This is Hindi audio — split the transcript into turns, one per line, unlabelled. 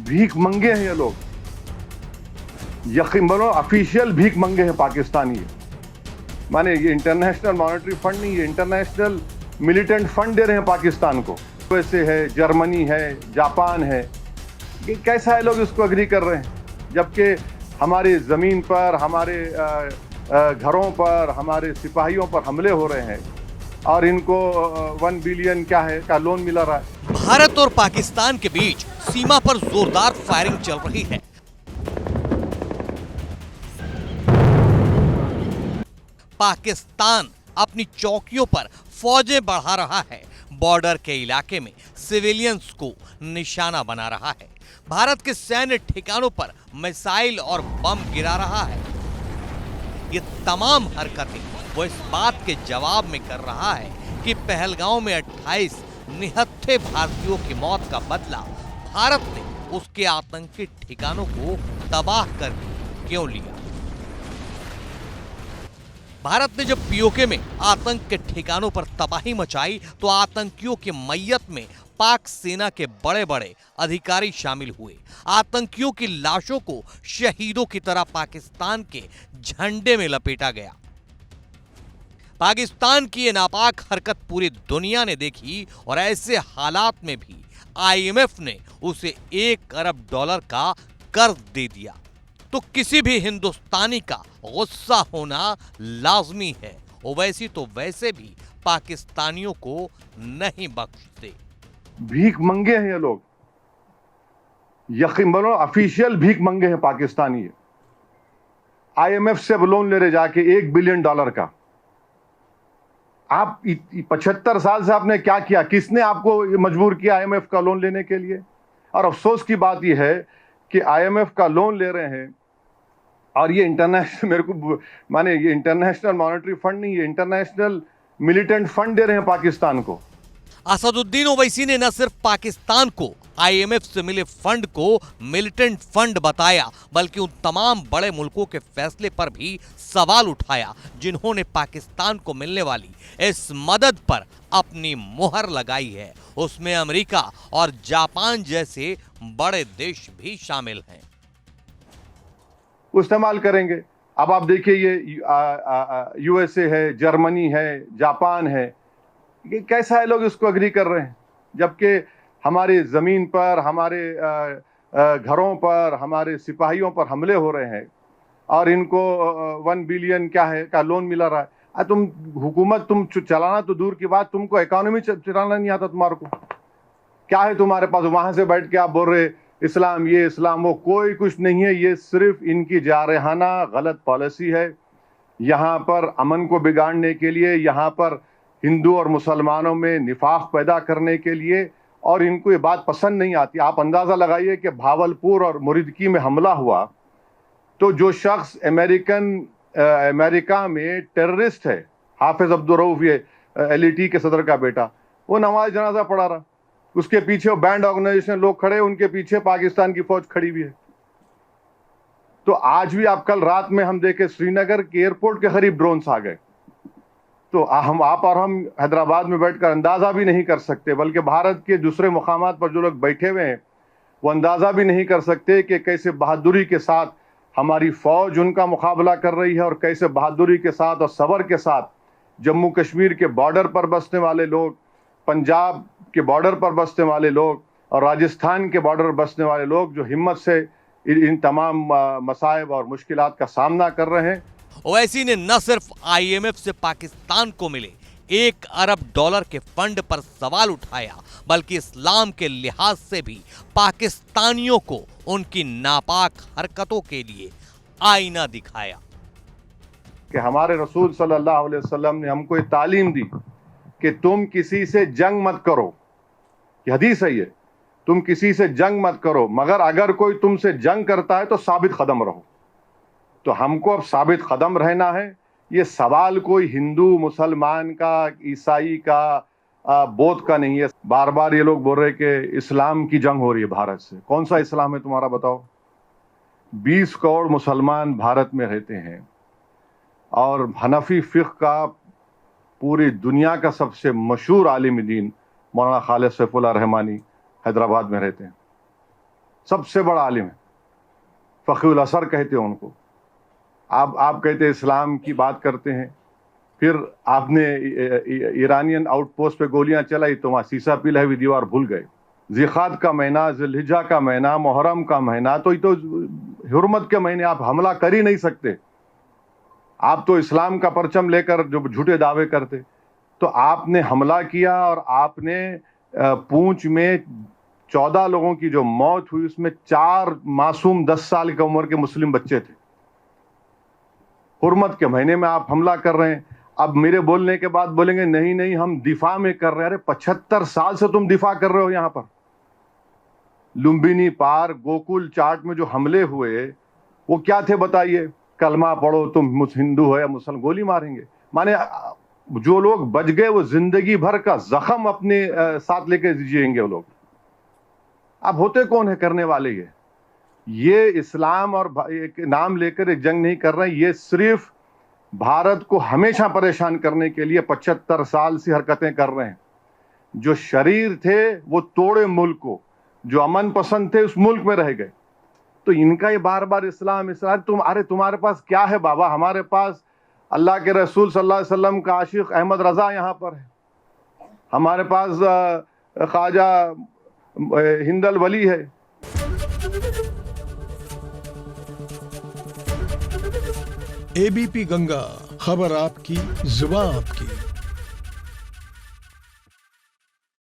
भीख मंगे हैं ये लोग, यकीन मानो ऑफिशियल भीख मंगे हैं पाकिस्तानी। माने ये इंटरनेशनल मॉनेटरी फंड नहीं, ये इंटरनेशनल मिलिटेंट फंड दे रहे हैं पाकिस्तान को। वैसे है, जर्मनी है, जापान है, ये कैसा है लोग इसको अग्री कर रहे हैं, जबकि हमारी ज़मीन पर, हमारे घरों पर, हमारे सिपाहियों पर हमले हो रहे हैं और इनको 1 बिलियन क्या है का लोन मिला रहा है।
भारत और पाकिस्तान के बीच सीमा पर जोरदार फायरिंग चल रही है। पाकिस्तान अपनी चौकियों पर फौजें बढ़ा रहा है, बॉर्डर के इलाके में सिविलियंस को निशाना बना रहा है, भारत के सैन्य ठिकानों पर मिसाइल और बम गिरा रहा है। ये तमाम हरकतें वो इस बात के जवाब में कर रहा है कि पहलगांव में 28 निहत्थे भारतीयों की मौत का बदला भारत ने उसके आतंकी ठिकानों को तबाह कर क्यों लिया। भारत ने जब पीओके में आतंक के ठिकानों पर तबाही मचाई तो आतंकियों की मैयत में पाक सेना के बड़े बड़े अधिकारी शामिल हुए। आतंकियों की लाशों को शहीदों की तरह पाकिस्तान के झंडे में लपेटा गया। पाकिस्तान की ये नापाक हरकत पूरी दुनिया ने देखी और ऐसे हालात में भी आईएमएफ ने उसे $1 अरब का कर्ज दे दिया। तो किसी भी हिंदुस्तानी का गुस्सा होना लाजमी है। ओवैसी तो वैसे भी पाकिस्तानियों को नहीं बख्शते।
भीख मंगे हैं ये लोग, यकीन मानो ऑफिशियल भीख मंगे हैं पाकिस्तानी। आईएमएफ से लोन ले रहे जाके $1 बिलियन का। आप 75 साल से आपने क्या किया? किसने आपको मजबूर किया आईएमएफ का लोन लेने के लिए? और अफसोस की बात यह है कि आईएमएफ का लोन ले रहे हैं और ये इंटरनेशनल, मेरे को माने ये इंटरनेशनल मॉनेटरी फंड नहीं, ये इंटरनेशनल मिलिटेंट फंड दे रहे हैं पाकिस्तान को।
असदुद्दीन ओवैसी ने न सिर्फ पाकिस्तान को आईएमएफ से मिले फंड को मिलिटेंट फंड बताया, बल्कि उन तमाम बड़े मुल्कों के फैसले पर भी सवाल उठाया जिन्होंने पाकिस्तान को मिलने वाली इस मदद पर अपनी मुहर लगाई है। उसमें अमेरिका और जापान जैसे बड़े देश भी शामिल हैं।
इस्तेमाल करेंगे। अब आप देखिए, ये यूएसए है, जर्मनी है, जापान है, ये कैसा है लोग इसको अग्री कर रहे हैं, जबकि हमारी ज़मीन पर, हमारे घरों पर, हमारे सिपाहियों पर हमले हो रहे हैं और इनको 1 बिलियन क्या है का लोन मिला रहा है। तुम हुकूमत, तुम चलाना तो दूर की बात, तुमको इकोनॉमी चलाना नहीं आता तुम्हारे को। क्या है तुम्हारे पास? वहां से बैठ के आप बोल रहे इस्लाम ये, इस्लाम वो, कोई कुछ नहीं है। ये सिर्फ इनकी जारहाना गलत पॉलिसी है। यहाँ पर अमन को बिगाड़ने के लिए, यहाँ पर हिंदू और मुसलमानों में निफाक पैदा करने के लिए, और इनको ये बात पसंद नहीं आती। आप अंदाज़ा लगाइए कि भावलपुर और मुरीदकी में हमला हुआ तो जो शख्स अमेरिका में टेररिस्ट है, हाफिज अब्दुल रऊफ, ये एलईटी के सदर का बेटा, वो नमाज जनाजा पढ़ा रहा, उसके पीछे बैंड ऑर्गेनाइजेशन लोग खड़े, उनके पीछे पाकिस्तान की फौज खड़ी हुई है। तो आज भी आप, कल रात में हम देखे श्रीनगर के एयरपोर्ट के करीब ड्रोन्स आ गए। तो आप और हम हैदराबाद में बैठकर अंदाजा भी नहीं कर सकते, बल्कि भारत के दूसरे मुकामात पर जो लोग बैठे हुए हैं वो अंदाजा भी नहीं कर सकते कि कैसे बहादुरी के साथ हमारी फौज उनका मुकाबला कर रही है और कैसे बहादुरी के साथ और सब्र के साथ जम्मू कश्मीर के बॉर्डर पर बसने वाले लोग, पंजाब के बॉर्डर पर बसने वाले लोग और राजस्थान के बॉर्डर पर बसने वाले लोग जो हिम्मत से इन तमाम मसाइब और मुश्किलात का सामना कर रहे हैं।
ओवैसी ने न सिर्फ आईएमएफ से पाकिस्तान को मिले $1 अरब के फंड पर सवाल उठाया, बल्कि इस्लाम के लिहाज से भी पाकिस्तानियों को उनकी नापाक हरकतों के लिए आईना दिखाया।
कि हमारे रसूल सल्लल्लाहु अलैहि वसल्लम ने हमको ये तालीम दी कि तुम किसी से जंग मत करो। ये हदीस है, ये तुम किसी से जंग मत करो, मगर अगर कोई तुमसे जंग करता है तो साबित कदम रहो। तो हमको अब साबित कदम रहना है। ये सवाल कोई हिंदू मुसलमान का, ईसाई का, बौद्ध का नहीं है। बार बार ये लोग बोल रहे कि इस्लाम की जंग हो रही है भारत से। कौन सा इस्लाम है तुम्हारा, बताओ? 20 करोड़ मुसलमान भारत में रहते हैं और हनफी फ़िक़्ह का पूरी दुनिया का सबसे मशहूर आलिम दीन मौलाना खालिद सैफुल्लाह रहमानी हैदराबाद में रहते हैं। सबसे बड़ा आलिम है, फ़कीहुल असर कहते हैं उनको। आप कहते हैं इस्लाम की बात करते हैं, फिर आपने ईरानियन आउटपोस्ट पे गोलियां चलाई तो वहाँ शीशा पिला हुई दीवार भूल गए। ज़िक़ात का महीना, ज़िलहिज्जा का महीना, मुहर्रम का महीना, तो ये तो हुर्मत के महीने, आप हमला कर ही नहीं सकते। आप तो इस्लाम का परचम लेकर जो झूठे दावे करते, तो आपने हमला किया और आपने पूंछ में 14 लोगों की जो मौत हुई उसमें 4 मासूम 10 साल की उम्र के मुस्लिम बच्चे थे। हुर्मत के महीने में आप हमला कर रहे हैं। अब मेरे बोलने के बाद बोलेंगे नहीं नहीं हम दिफा में कर रहे हैं। अरे 75 साल से तुम दिफा कर रहे हो। यहां पर लुम्बिनी पार, गोकुल चाट में जो हमले हुए वो क्या थे बताइए? कलमा पढ़ो, तुम हिंदू हो या मुसलमान, गोली मारेंगे। माने जो लोग बच गए वो जिंदगी भर का जख्म अपने साथ लेके जिएंगे वो लोग। अब होते कौन है करने वाले? ये इस्लाम और एक नाम लेकर एक जंग नहीं कर रहे हैं, ये सिर्फ भारत को हमेशा परेशान करने के लिए 75 साल से हरकतें कर रहे हैं। जो शरीर थे वो तोड़े मुल्क को, जो अमन पसंद थे उस मुल्क में रह गए। तो इनका ये बार बार इस्लाम इस्लाम, तुम्हारे पास क्या है बाबा? हमारे पास अल्लाह के रसूल सल्लल्लाहु अलैहि वसल्लम का आशिक अहमद रजा यहाँ पर है, हमारे पास ख्वाजा हिंदल वली है।
एबीपी गंगा, खबर आपकी, जुबान आपकी।